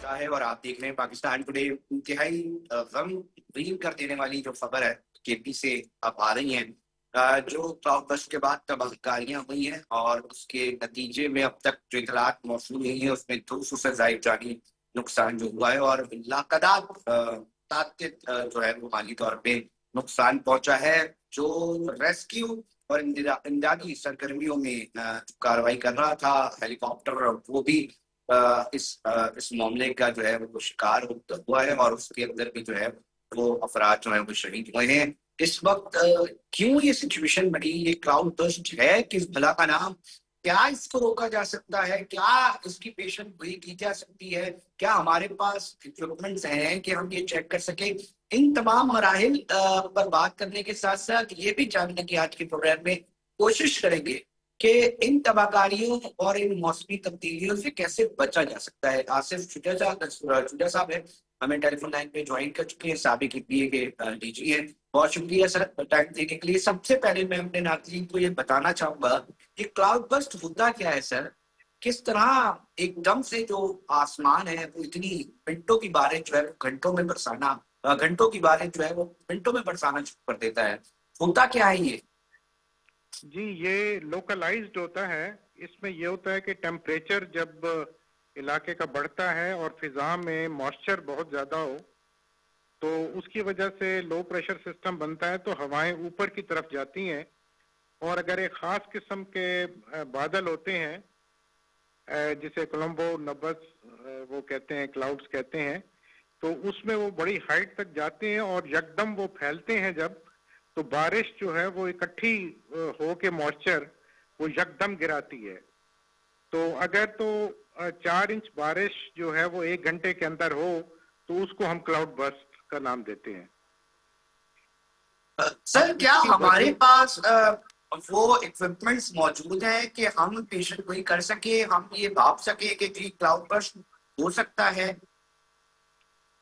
शाह है और आप देख रहे हैं पाकिस्तान टुडे। इंतहाई गम कर देने वाली जो खबर है केपी से अब आ रही है, जो क्लाउड बस्ट के बाद तबाहकारियां हुई हैं और उसके नतीजे में अब तक जो इतलात मौसूल हुई है उसमें 200 से ज्यादा जानी नुकसान जो हुआ है और लाकदार जो है वो माली तौर पे नुकसान पहुंचा है। जो रेस्क्यू और इमदादी सरगर्मियों में कार्रवाई कर रहा था हेलीकॉप्टर, वो भी इस मामले का जो है वो शिकार हुआ है और उसके अंदर भी जो है वो अफराद जो है वो शहीद हुए हैं। इस वक्त क्यों ये सिचुएशन बनी, ये क्लाउड बर्स्ट है किस भला का नाम, क्या इसको रोका जा सकता है, क्या इसकी पेशेंट गोई की जा सकती है, क्या हमारे पास इक्विपमेंट्स हैं कि हम ये चेक कर सके। इन तमाम मराहिल पर बात करने के साथ साथ ये भी जानने की आज के प्रोग्राम में कोशिश करेंगे कि इन तबाहकारियों और इन मौसमी तब्दीलियों से कैसे बचा जा सकता है। आसिफ चुटिया साहब है, हमें टेलीफोन लाइन पे ज्वाइन कर चुके हैं, साबिक पीए के डीजी हैं। बहुत शुक्रिया सर टाइम देने के लिए। सबसे पहले मैं अपने नाज़रीन को ये बताना चाहूंगा कि क्लाउड बस्ट होता क्या है सर, किस तरह एकदम से जो आसमान है वो इतनी मिनटों की बारिश जो है वो घंटों में बरसाना, घंटों की बारिश जो है वो मिनटों में बरसाना शुरू कर देता है, होता क्या है ये? जी, ये लोकलाइज्ड होता है। इसमें ये होता है कि टेम्परेचर जब इलाके का बढ़ता है और फिजा में मॉइस्चर बहुत ज्यादा हो तो उसकी वजह से लो प्रेशर सिस्टम बनता है, तो हवाएं ऊपर की तरफ जाती हैं और अगर एक खास किस्म के बादल होते हैं जिसे कोलंबो नबस वो कहते हैं, क्लाउड्स कहते हैं, तो उसमें वो बड़ी हाइट तक जाते हैं और यकदम वो फैलते हैं जब, तो बारिश जो है वो इकट्ठी हो के मॉइस्चर वो यकदम गिराती है। तो अगर तो 4 इंच बारिश जो है वो 1 घंटे के अंदर हो तो उसको हम क्लाउड बर्स्ट का नाम देते हैं। सर क्या हमारे पास वो इक्विपमेंट्स मौजूद हैं कि हम पेशेंट गोई कर सके, हम ये भाप सके कि जी क्लाउड बर्स्ट हो सकता है?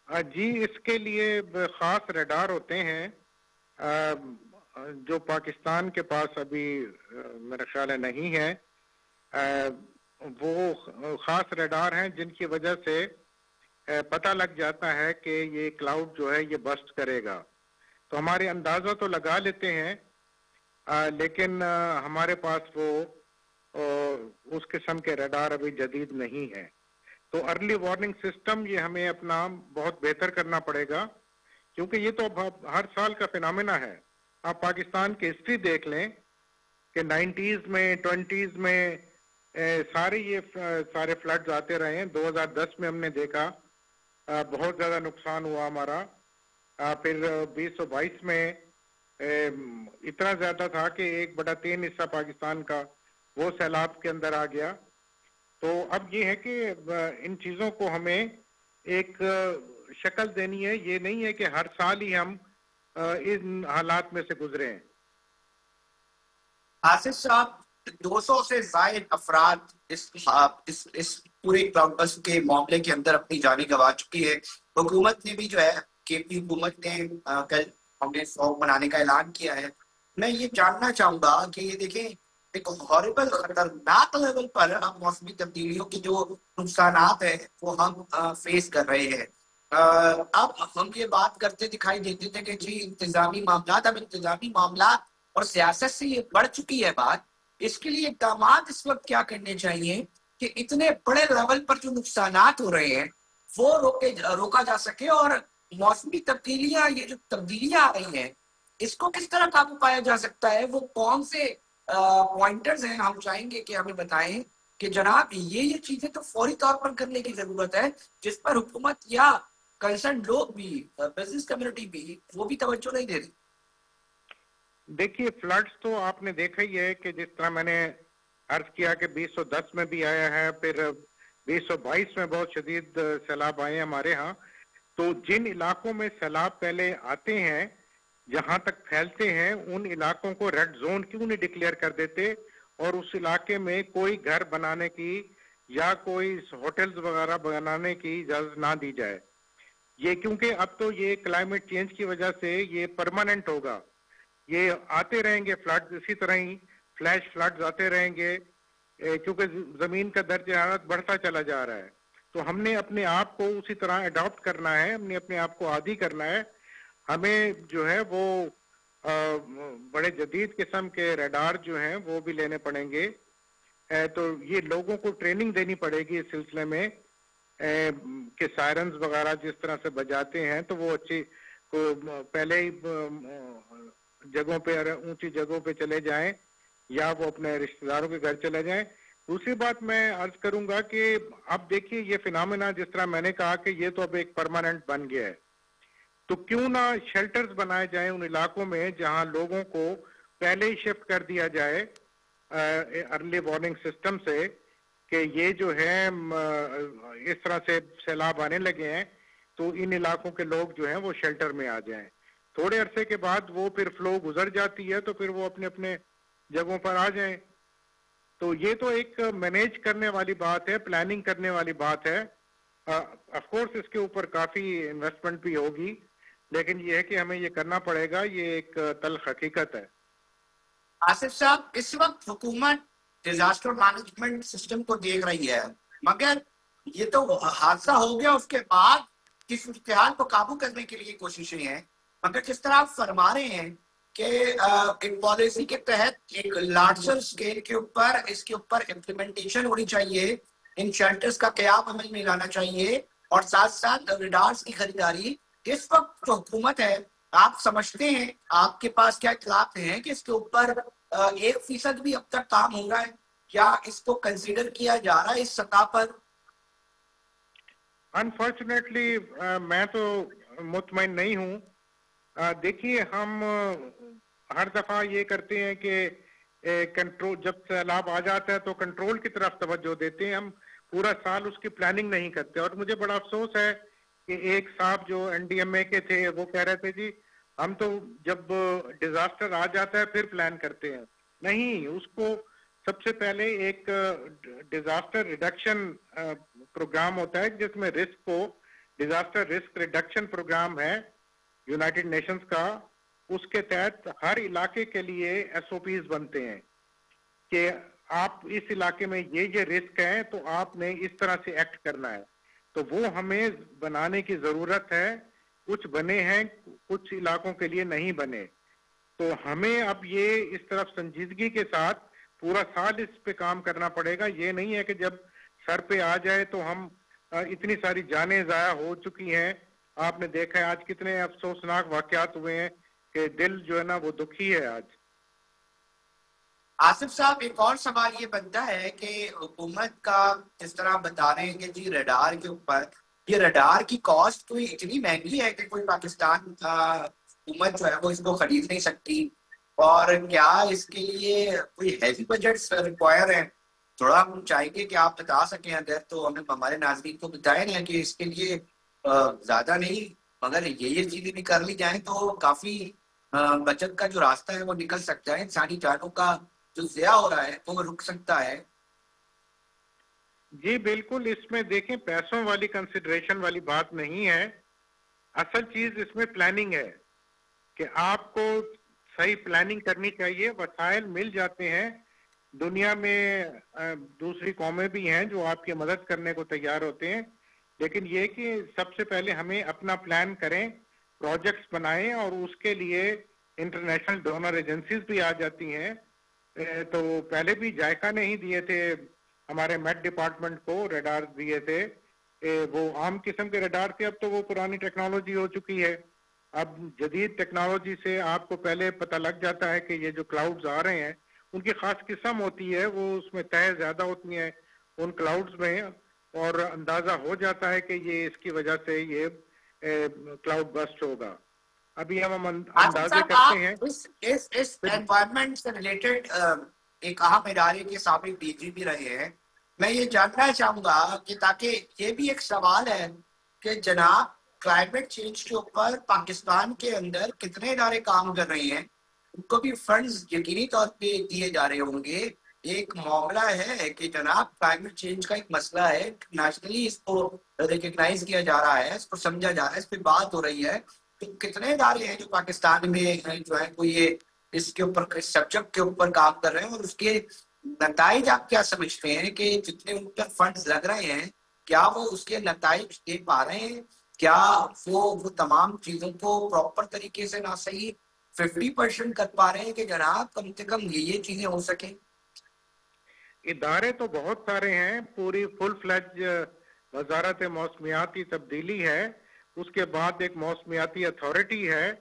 जी, इसके लिए खास रडार होते हैं जो पाकिस्तान के पास अभी मेरा ख्याल है नहीं है। वो खास रडार हैं जिनकी वजह से पता लग जाता है कि ये क्लाउड जो है ये बस्ट करेगा। तो हमारे अंदाजा तो लगा लेते हैं, लेकिन हमारे पास वो उस किस्म के रडार अभी जदीद नहीं है। तो अर्ली वार्निंग सिस्टम ये हमें अपना बहुत बेहतर करना पड़ेगा, क्योंकि ये तो हर साल का फिनोमेना है। आप पाकिस्तान की हिस्ट्री देख लें कि 90s में 20s में सारे फ्लड्स आते रहे हैं। 2010 में हमने देखा बहुत ज्यादा नुकसान हुआ हमारा। फिर 2022 में इतना ज्यादा था कि 1/3 हिस्सा पाकिस्तान का वो सैलाब के अंदर आ गया। तो अब ये है कि इन चीजों को हमें एक शक्ल देनी है, ये नहीं है कि हर साल ही हम इन हालात में से गुजरे हैं। आसिफ साहब, 200 से ज्यादा अफराद इस पूरे क्लाउड बस्ट के मामले के अंदर अपनी जान गंवा चुकी है। हुकूमत ने भी जो है, केपी हुकूमत ने कल हमने शौक मनाने का ऐलान किया है। मैं ये जानना चाहूंगा कि ये देखें, एक हॉरिबल खतरनाक लेवल पर हम मौसमी तब्दीलियों के जो नुकसानात है वो हम फेस कर रहे हैं। अब हम ये बात करते दिखाई देते थे कि जी इंतजामी मामला, अब इंतजामी मामला और सियासत से ये बढ़ चुकी है बात। इसके लिए इकदाम इस वक्त क्या करने चाहिए कि इतने बड़े लेवल पर जो नुकसानात हो रहे हैं वो रोका जा सके, और मौसमी तब्दीलियां, ये जो तब्दीलियां आ रही हैं, इसको किस तरह काबू पाया जा सकता है? वो कौन से पॉइंटर्स हैं, हम चाहेंगे कि हमें बताएं कि जनाब ये चीजें तो फौरी तौर पर करने की जरूरत है, जिस पर हुकूमत या कंसर्न लोग भी, बिजनेस कम्युनिटी भी, वो भी तवज्जो नहीं दे रही। देखिए, फ्लड्स तो आपने देखा ही है कि जिस तरह मैंने अर्ज किया कि 2010 में भी आया है, फिर 2022 में बहुत शदीद सैलाब आए हमारे यहाँ। तो जिन इलाकों में सैलाब पहले आते हैं, जहां तक फैलते हैं, उन इलाकों को रेड जोन क्यों नहीं डिक्लेयर कर देते और उस इलाके में कोई घर बनाने की या कोई होटल्स वगैरह बनाने की इजाजत ना दी जाए। ये क्योंकि अब तो ये क्लाइमेट चेंज की वजह से ये परमानेंट होगा, ये आते रहेंगे फ्लड्स, इसी तरह ही फ्लैश फ्लड्स आते रहेंगे, क्योंकि जमीन का दर्ज हरारत बढ़ता चला जा रहा है। तो हमने अपने आप को उसी तरह अडॉप्ट करना है, हमने अपने आप को आदी करना है। हमें जो है वो बड़े जदीद किस्म के रडार जो हैं वो भी लेने पड़ेंगे। तो ये लोगों को ट्रेनिंग देनी पड़ेगी इस सिलसिले में कि सायरन्स वगैरह जिस तरह से बजाते हैं तो वो अच्छी को पहले ही जगहों पे, ऊंची जगहों पे चले जाएं या वो अपने रिश्तेदारों के घर चले जाएं। दूसरी बात मैं अर्ज करूंगा कि अब देखिए ये फिनोमेना, जिस तरह मैंने कहा कि ये तो अब एक परमानेंट बन गया है, तो क्यों ना शेल्टर्स बनाए जाएं उन इलाकों में जहां लोगों को पहले ही शिफ्ट कर दिया जाए अर्ली वार्निंग सिस्टम से कि ये जो है इस तरह से सैलाब आने लगे हैं, तो इन इलाकों के लोग जो हैं वो शेल्टर में आ जाएं। थोड़े अरसे के बाद वो फिर फ्लो गुजर जाती है तो फिर वो अपने अपने जगहों पर आ जाएं। तो ये तो एक मैनेज करने वाली बात है, प्लानिंग करने वाली बात है। ऑफ कोर्स इसके ऊपर काफी इन्वेस्टमेंट भी होगी, लेकिन ये है कि हमें ये करना पड़ेगा, ये एक तल्ख हकीकत है। आसिफ साहब, इस वक्त हुकूमत डिजास्टर मैनेजमेंट सिस्टम को देख रही है, मगर ये तो हादसा हो गया उसके बाद की सूरत को काबू करने के लिए कोशिशें हैं। मगर जिस तरह आप फरमा रहे हैं कि एक पॉलिसी के तहत एक लार्जर स्केल के ऊपर इसके ऊपर इम्प्लीमेंटेशन होनी चाहिए, इन शेल्टर्स का क़याम अमल में लाना चाहिए और साथ साथ रडार्स की खरीदारी। इस वक्त जो हुकूमत है, आप समझते हैं, आपके पास क्या इत्तलात हैं कि इसके ऊपर 1% भी अब तक काम हो रहा है या इसको कंसीडर किया जा रहा है इस सतह पर? अनफॉर्चुनेटली मैं तो मुतमईन नहीं हूँ। देखिए, हम हर दफा ये करते हैं कि कंट्रोल, जब सैलाब आ जाता है तो कंट्रोल की तरफ तवज्जो देते हैं, हम पूरा साल उसकी प्लानिंग नहीं करते। और मुझे बड़ा अफसोस है कि एक साहब जो एनडीएमए के थे वो कह रहे थे जी हम तो जब डिजास्टर आ जाता है फिर प्लान करते हैं। नहीं, उसको सबसे पहले एक डिजास्टर रिडक्शन प्रोग्राम होता है जिसमें रिस्क को, डिजास्टर रिस्क रिडक्शन प्रोग्राम है यूनाइटेड नेशंस का, उसके तहत हर इलाके के लिए एसओपीज बनते हैं कि आप इस इलाके में ये रिस्क है तो आपने इस तरह से एक्ट करना है। तो वो हमें बनाने की जरूरत है। कुछ बने हैं, कुछ इलाकों के लिए नहीं बने। तो हमें अब ये इस तरफ संजीदगी के साथ पूरा साल इस पे काम करना पड़ेगा। ये नहीं है कि जब सर पे आ जाए तो हम, इतनी सारी जानें जाया हो चुकी हैं। आपने देखा है आज कितने अफसोसनाक वाकयात हुए हैं कि दिल जो है ना वो दुखी है आज। आसिफ साहब, एक और सवाल ये बनता है कि हुकूमत का जिस तरह बता रहे हैं कि जी रडार के ऊपर, ये रडार की कॉस्ट कोई इतनी महंगी है कि कोई पाकिस्तान का हुकूमत जो है वो इसको खरीद नहीं सकती, और क्या इसके लिए कोई हैवी बजट रिक्वायर है? थोड़ा हम चाहेंगे कि आप बता सकें, अगर तो हमें हमारे नाज़रीन को बताएं ना कि इसके लिए ज्यादा नहीं मगर ये चीजें भी कर ली जाए तो काफी बचत का जो रास्ता है वो निकल सकता है, इंसानी जानों का जो ज़िया हो रहा है वो रुक सकता है। जी बिल्कुल, इसमें देखें पैसों वाली कंसिडरेशन वाली बात नहीं है। असल चीज इसमें प्लानिंग है कि आपको सही प्लानिंग करनी चाहिए। वसाइल मिल जाते हैं दुनिया में, दूसरी कौमें भी हैं जो आपकी मदद करने को तैयार होते हैं, लेकिन ये कि सबसे पहले हमें अपना प्लान करें, प्रोजेक्ट्स बनाएं और उसके लिए इंटरनेशनल डोनर एजेंसीज भी आ जाती हैं। तो पहले भी जायका ने ही दिए थे हमारे मेट डिपार्टमेंट को, रडार दिए थे। वो आम किस्म के रडार थे, अब तो वो पुरानी टेक्नोलॉजी हो चुकी है। अब जदीद टेक्नोलॉजी से आपको पहले पता लग जाता है कि ये जो क्लाउड्स आ रहे हैं उनकी खास किस्म होती है, वो उसमें तह ज्यादा होती है उन क्लाउड्स में, और अंदाजा हो जाता है कि ये इसकी वजह से ये क्लाउड बस्ट होगा। अभी हम अंदाजे करते हैं। इस एनवायरनमेंट से रिलेटेड एक अहम इदारे के साबिक डीजी भी रहे हैं। मैं ये जानना चाहूंगा कि ताकि ये भी एक सवाल है कि जनाब क्लाइमेट चेंज के ऊपर पाकिस्तान के अंदर कितने इदारे काम कर रहे हैं, उनको भी फंड्स यकीनी तौर पे दिए जा रहे होंगे। एक मामला है कि जनाब क्लाइमेट चेंज का एक मसला है, नेशनली इसको रिकग्नाइज किया जा रहा है, इसको समझा जा रहा है, इस पर बात हो रही है। तो कितने इदारे हैं जो पाकिस्तान में जो है कोई ये इसके ऊपर, इस सब्जेक्ट के ऊपर काम कर रहे हैं, और उसके नताइज आप क्या समझते हैं कि जितने उन पर फंड्स लग रहे हैं क्या वो उसके नताइज दे पा रहे हैं? क्या वो तमाम चीजों को प्रॉपर तरीके से ना सही 50% कर पा रहे हैं कि जनाब कम से कम ये चीजें हो सके? इदारे तो बहुत सारे हैं, पूरी फुल फ्लैज वजारत मौसमियाती तब्दीली है, उसके बाद एक मौसमियाती अथॉरिटी है,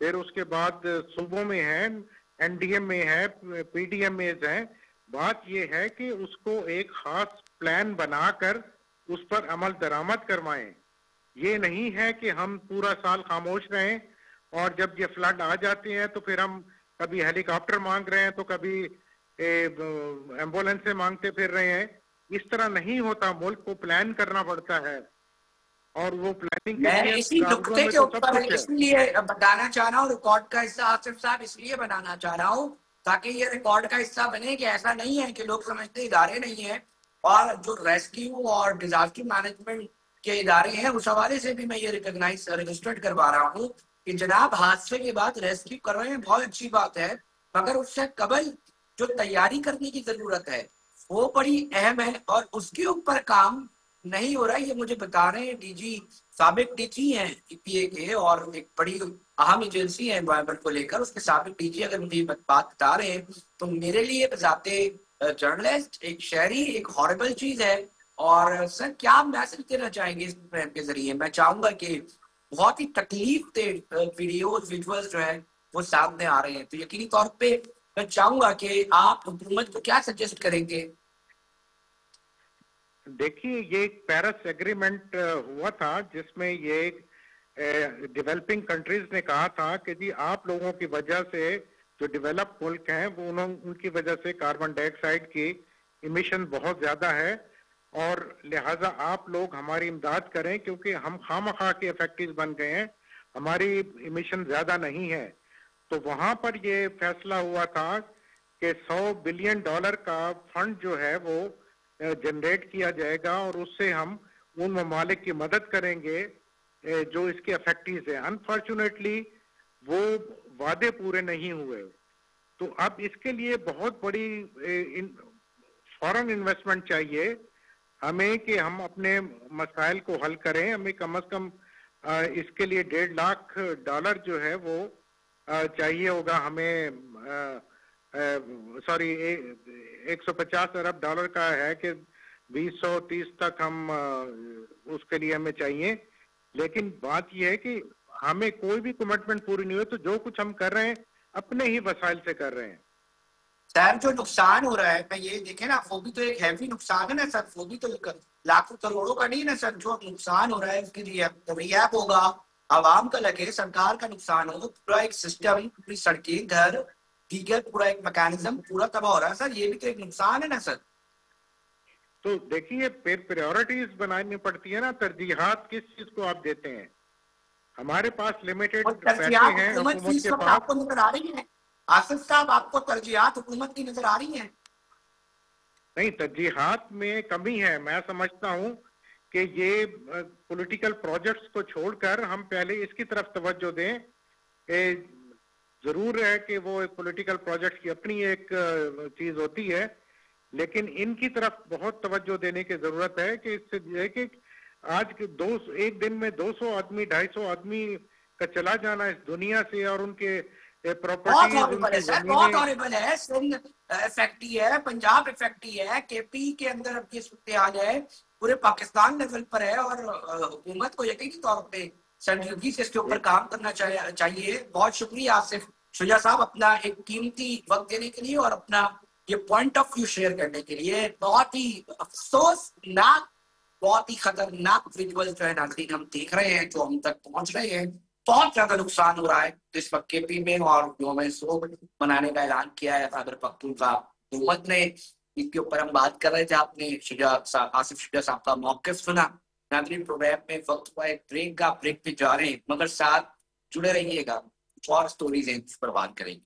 फिर उसके बाद सूबों में है, एनडीएम में है, पीडीएम में है। बात यह है कि उसको एक खास प्लान बनाकर उस पर अमल दरामद करवाएं। ये नहीं है कि हम पूरा साल खामोश रहें और जब ये फ्लड आ जाते हैं तो फिर हम कभी हेलीकॉप्टर मांग रहे हैं तो कभी एम्बुलेंस से मांगते फिर रहे हैं। इस तरह नहीं होता, मुल्क को प्लान करना पड़ता है और वो प्लानिंग के मैं लिए इसी कागजों नुक्ते में के तो सब ऊपर कुछ है। इसलिए बताना चाह रहा हूँ, रिकॉर्ड का हिस्सा आसिफ साहब इसलिए बनाना चाह रहा हूँ ताकि ये रिकॉर्ड का हिस्सा बने कि ऐसा नहीं है कि लोग समझते इदारे नहीं है, और जो रेस्क्यू और डिजास्टर मैनेजमेंट के इदारे हैं उस हवाले से भी मैं ये रिकॉग्नाइज रजिस्टर्ड करवा रहा हूँ कि जनाब हादसे के बाद रेस्क्यू कर रहे हैं, बहुत अच्छी बात है, मगर उससे कबल जो तैयारी करने की जरूरत है वो बड़ी अहम है और उसके ऊपर काम नहीं हो रहा है। ये मुझे बता रहे हैं डीजी, साबिक डीजी हैं ईपीए के और एक बड़ी अहम एजेंसी है एनवायरमेंट को लेकर, उसके साबिक डीजी अगर मुझे बात बता रहे हैं तो मेरे लिए बजाते जर्नलिस्ट एक शहरी एक हॉरिबल चीज है। और सर क्या मैसेज देना चाहेंगे इस प्रोग्राम के जरिए? मैं चाहूंगा कि बहुत ही तकलीफ दे वीडियोज विजुअल्स जो है वो सामने आ रहे हैं, तो यकीनी तौर पे मैं चाहूंगा कि आप हुकूमत को क्या सजेस्ट करेंगे? देखिए, ये एक पेरिस एग्रीमेंट हुआ था जिसमें ये डेवलपिंग कंट्रीज ने कहा था कि जी आप लोगों की वजह से, जो डेवलप मुल्क हैं वो उनकी वजह से कार्बन डाइऑक्साइड की इमिशन बहुत ज्यादा है और लिहाजा आप लोग हमारी इमदाद करें क्योंकि हम खामखा के इफेक्टिव बन गए हैं, हमारी इमिशन ज्यादा नहीं है। तो वहां पर ये फैसला हुआ था कि $100 बिलियन का फंड जो है वो जनरेट किया जाएगा और उससे हम उन ममालिक की मदद करेंगे जो इसके अफेक्टीज हैं। अनफॉर्चुनेटली वो वादे पूरे नहीं हुए, तो अब इसके लिए बहुत बड़ी फॉरेन इन्वेस्टमेंट चाहिए हमें कि हम अपने मसाइल को हल करें। हमें कम से कम इसके लिए $1.5 लाख जो है वो चाहिए होगा हमें। सॉरी, $150 अरब का है कि 2030 तक हम उसके लिए हमें चाहिए। लेकिन बात यह है कि हमें कोई भी कमिटमेंट पूरी नहीं हुई, तो जो कुछ हम कर रहे हैं अपने ही वसाइल से कर रहे हैं। सर जो नुकसान हो रहा है, मैं ये देखे ना, वो भी तो एक हैवी नुकसान है ना सर, वो भी तो लाखों करोड़ों का नहीं ना सर, जो नुकसान हो रहा है उसके लिए रिहैब होगा, आवाम का लगे, सरकार का नुकसान हो, पूरा एक सिस्टम, पूरी सड़कें, घर, दीगर पूरा एक मैकेनिज्म पूरा तबाह हो रहा है सर, ये भी तो एक नुकसान है ना सर। तो देखिए, फिर प्रायोरिटीज बनानी पड़ती है ना, तरजीहात किस चीज को आप देते हैं। हमारे पास लिमिटेड पैसे हैं हुकूमत के पास। आपको नजर आ रही है आसिफ साहब, आपको तरजीहात हुकूमत की नजर आ रही है? नहीं, तरजीहात में कमी है। मैं समझता हूँ कि ये पॉलिटिकल प्रोजेक्ट्स को छोड़कर हम पहले इसकी तरफ तवज्जो दें। जरूर है कि वो एक पॉलिटिकल प्रोजेक्ट की अपनी एक चीज होती है, लेकिन इनकी तरफ बहुत तवज्जो देने की जरूरत है कि इससे है कि आज के एक दिन में 200 आदमी 250 आदमी का चला जाना इस दुनिया से और उनके बहुत प्रॉपर्टीज, हॉरिबल है उनकी सर, बहुत जमीनें। हॉरिबल है। सिंध इफेक्टी है, पंजाब इफेक्टी है, केपी के अंदर अब ये सूरत हाल है, पूरे पाकिस्तान लेवल पर है और हुकूमत को यकीनी तौर पे संजीदगी से इसके ऊपर काम करना चाहिए। बहुत शुक्रिया आसिफ शुजा साहब अपना एक कीमती वक्त देने के लिए और अपना ये पॉइंट ऑफ व्यू शेयर करने के लिए। बहुत ही अफसोसनाक, बहुत ही खतरनाक विजुअल जो है नाज़रीन हम देख रहे हैं, जो हम तक पहुंच रहे हैं। बहुत ज्यादा नुकसान हो रहा है इस वक्त केपी में और यौम शोक मनाने का ऐलान किया है खैबर पख्तूनख्वा हुकूमत ने। इसके ऊपर हम बात कर रहे थे, आपने आसिफ शुजा साहब का मौक़िफ़ सुना। नाज़रीन प्रोग्राम में वक्त हुआ है ब्रेक का, ब्रेक पे जा रहे हैं, मगर साथ जुड़े रहिएगा, कुछ और स्टोरीज हैं जिस पर बात करेंगे।